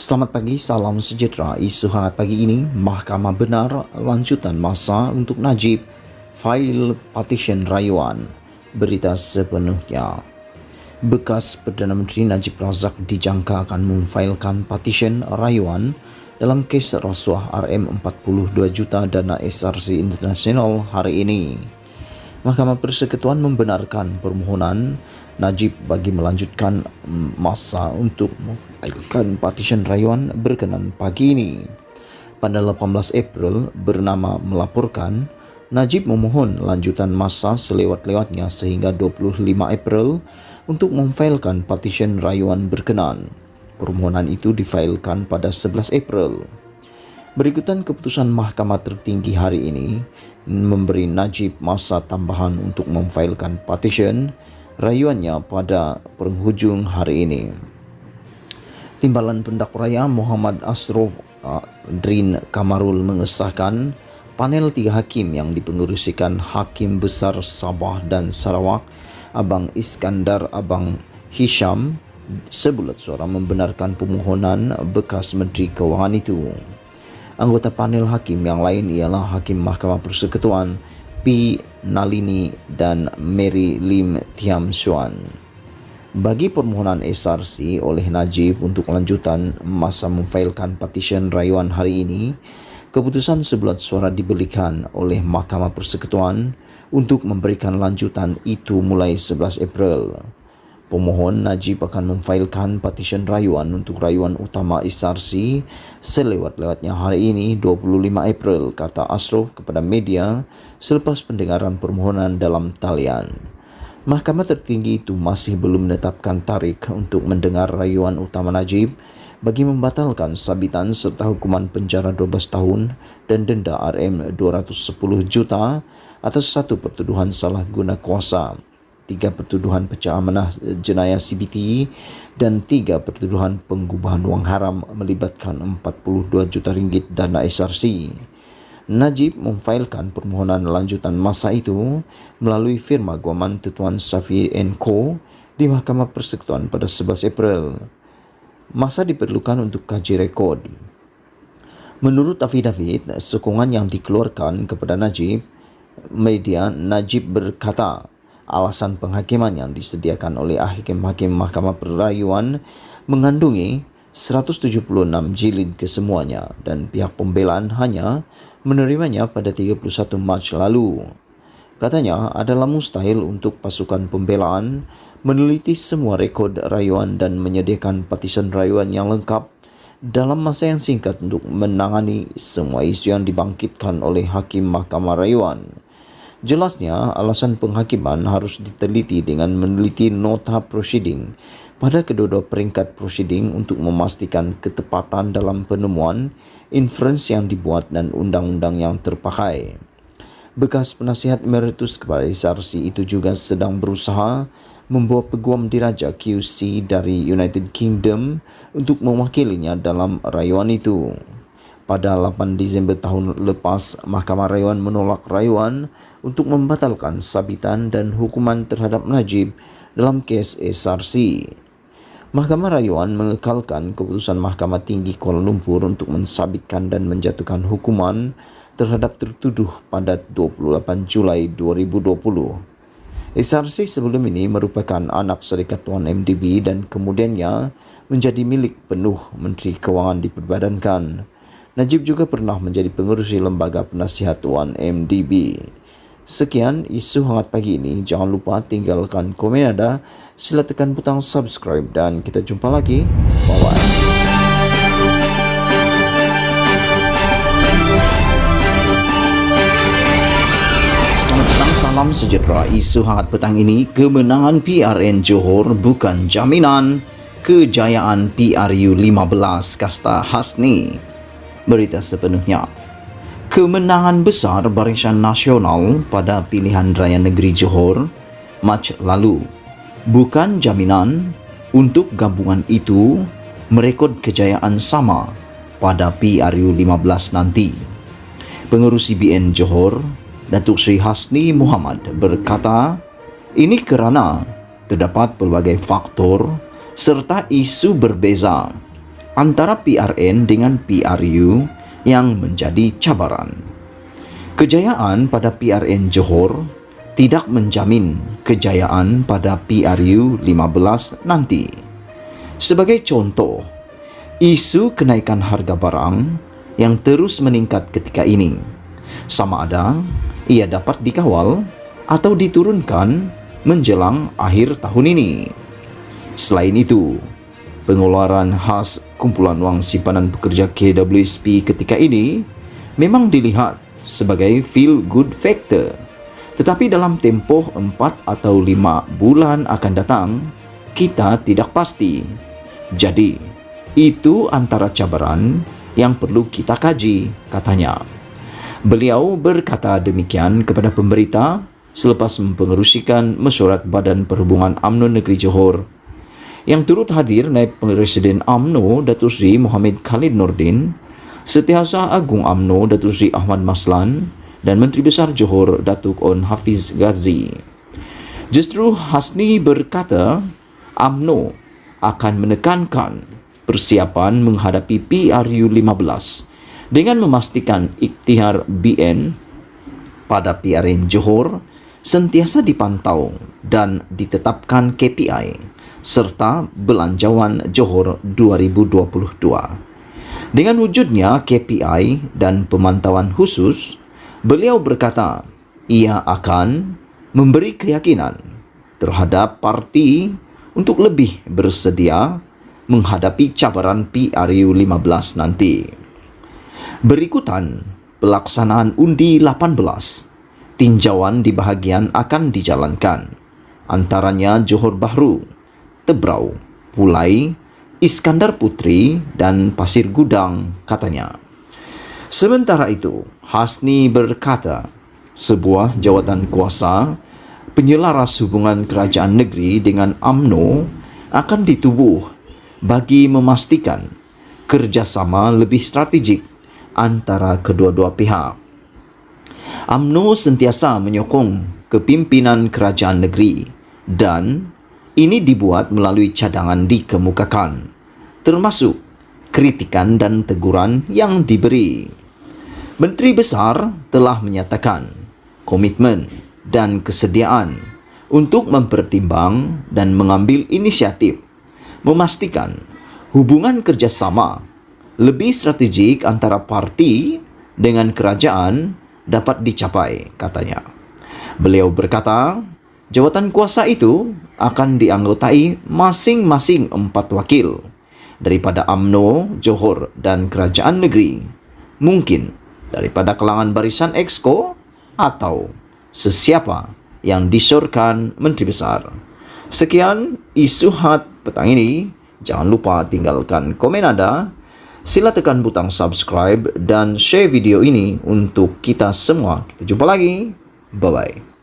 Selamat pagi, salam sejahtera. Isu hangat pagi ini, Mahkamah benar lanjutan masa untuk Najib, fail partition rayuan. Berita sepenuhnya. Bekas Perdana Menteri Najib Razak dijangka akan memfailkan partition rayuan dalam kes rasuah RM42 juta dana SRC Internasional hari ini. Mahkamah Persekutuan membenarkan permohonan Najib bagi melanjutkan masa untuk memfailkan partition rayuan berkenan pagi ini. Pada 18 April, bernama melaporkan, Najib memohon lanjutan masa selewat-lewatnya sehingga 25 April untuk memfailkan partition rayuan berkenan. Permohonan itu difailkan pada 11 April. Berikutan keputusan Mahkamah Tertinggi hari ini memberi Najib masa tambahan untuk memfailkan partition rayuannya pada penghujung hari ini. Timbalan Pendakwa Raya Muhammad Asrof Drin Kamarul mengesahkan panel 3 hakim yang dipengerusikan Hakim Besar Sabah dan Sarawak Abang Iskandar Abang Hisham sebulat suara membenarkan permohonan bekas Menteri Kewangan itu. Anggota panel hakim yang lain ialah Hakim Mahkamah Persekutuan P. Nalini dan Mary Lim Thiam Suan. Bagi permohonan SRC oleh Najib untuk lanjutan masa memfailkan partition rayuan hari ini, keputusan sebulat suara diberikan oleh Mahkamah Persekutuan untuk memberikan lanjutan itu mulai 11 April. Pemohon Najib akan memfailkan partition rayuan untuk rayuan utama SRC selewat-lewatnya hari ini 25 April, kata Asrof kepada media selepas pendengaran permohonan dalam talian. Mahkamah Tertinggi itu masih belum menetapkan tarikh untuk mendengar rayuan utama Najib bagi membatalkan sabitan serta hukuman penjara 12 tahun dan denda RM210 juta atas 1 pertuduhan salah guna kuasa, 3 pertuduhan pecah amanah jenayah CBT dan 3 pertuduhan penggubahan wang haram melibatkan 42 juta ringgit dana SRC. Najib memfailkan permohonan lanjutan masa itu melalui firma guaman Tuan Safi & Co di Mahkamah Persekutuan pada 11 April. Masa diperlukan untuk kaji rekod. Menurut afidavit sokongan yang dikeluarkan kepada Najib, media Najib berkata, alasan penghakiman yang disediakan oleh hakim-hakim Mahkamah Perayuan mengandungi 176 jilid kesemuanya dan pihak pembelaan hanya menerimanya pada 31 Mac lalu. Katanya adalah mustahil untuk pasukan pembelaan meneliti semua rekod rayuan dan menyediakan partition rayuan yang lengkap dalam masa yang singkat untuk menangani semua isu yang dibangkitkan oleh hakim Mahkamah Rayuan. Jelasnya, alasan penghakiman harus diteliti dengan meneliti nota proceeding pada kedua-dua peringkat proceeding untuk memastikan ketepatan dalam penemuan, inferensi yang dibuat dan undang-undang yang terpakai. Bekas penasihat emeritus kepada SRC itu juga sedang berusaha membawa peguam diraja QC dari United Kingdom untuk mewakilinya dalam rayuan itu. Pada 8 Disember tahun lepas, Mahkamah Rayuan menolak rayuan untuk membatalkan sabitan dan hukuman terhadap Najib dalam kes SRC. Mahkamah Rayuan mengekalkan keputusan Mahkamah Tinggi Kuala Lumpur untuk mensabitkan dan menjatuhkan hukuman terhadap tertuduh pada 28 Julai 2020. SRC sebelum ini merupakan anak Syarikat Tuan MDB dan kemudiannya menjadi milik penuh Menteri Kewangan diperbadankan. Najib juga pernah menjadi pengerusi Lembaga Penasihat Tuan MDB. Sekian isu hangat pagi ini. Jangan lupa tinggalkan komen anda, sila tekan butang subscribe dan kita jumpa lagi. Bye-bye. Selamat petang, salam sejahtera. Isu hangat petang ini, kemenangan PRN Johor bukan jaminan kejayaan PRU 15, kasta Hasni. Berita sepenuhnya. Kemenangan besar Barisan Nasional pada pilihan raya negeri Johor Mac lalu bukan jaminan untuk gabungan itu merekod kejayaan sama pada PRU 15 nanti. Pengerusi BN Johor, Datuk Seri Hasni Muhammad berkata, ini kerana terdapat pelbagai faktor serta isu berbeza antara PRN dengan PRU yang menjadi cabaran. Kejayaan pada PRN Johor tidak menjamin kejayaan pada PRU 15 nanti. Sebagai contoh, isu kenaikan harga barang yang terus meningkat ketika ini, sama ada ia dapat dikawal atau diturunkan menjelang akhir tahun ini. Selain itu, pengeluaran khas kumpulan wang simpanan pekerja KWSP ketika ini memang dilihat sebagai feel good factor. Tetapi dalam tempoh 4 atau 5 bulan akan datang, kita tidak pasti. Jadi, itu antara cabaran yang perlu kita kaji, katanya. Beliau berkata demikian kepada pemberita selepas mempengerusikan mesyuarat Badan Perhubungan UMNO Negeri Johor. Yang turut hadir Naib Presiden UMNO Datuk Seri Mohamed Khalid Nordin, Setiausaha Agung UMNO Datuk Seri Ahmad Maslan dan Menteri Besar Johor Datuk On Hafiz Ghazi. Justru Hasni berkata UMNO akan menekankan persiapan menghadapi PRU 15 dengan memastikan ikhtiar BN pada PRN Johor sentiasa dipantau dan ditetapkan KPI serta Belanjawan Johor 2022. Dengan wujudnya KPI dan pemantauan khusus, beliau berkata ia akan memberi keyakinan terhadap parti untuk lebih bersedia menghadapi cabaran PRU 15 nanti. Berikutan pelaksanaan undi 18, tinjauan di bahagian akan dijalankan, antaranya Johor Bahru, Tebrau, Pulai, Iskandar Putri dan Pasir Gudang, katanya. Sementara itu, Hasni berkata, sebuah jawatan kuasa penyelaras hubungan kerajaan negeri dengan UMNO akan ditubuh bagi memastikan kerjasama lebih strategik antara kedua-dua pihak. UMNO sentiasa menyokong kepimpinan kerajaan negeri dan ini dibuat melalui cadangan dikemukakan, termasuk kritikan dan teguran yang diberi. Menteri Besar telah menyatakan komitmen dan kesediaan untuk mempertimbang dan mengambil inisiatif memastikan hubungan kerjasama lebih strategik antara parti dengan kerajaan dapat dicapai, katanya. Beliau berkata, jawatan kuasa itu akan dianggotai masing-masing 4 wakil daripada UMNO, Johor dan kerajaan negeri, mungkin daripada kalangan barisan Exco atau sesiapa yang disyorkan Menteri Besar. Sekian isu hot petang ini. Jangan lupa tinggalkan komen Anda. Sila tekan butang subscribe dan share video ini untuk kita semua. Kita jumpa lagi. Bye-bye.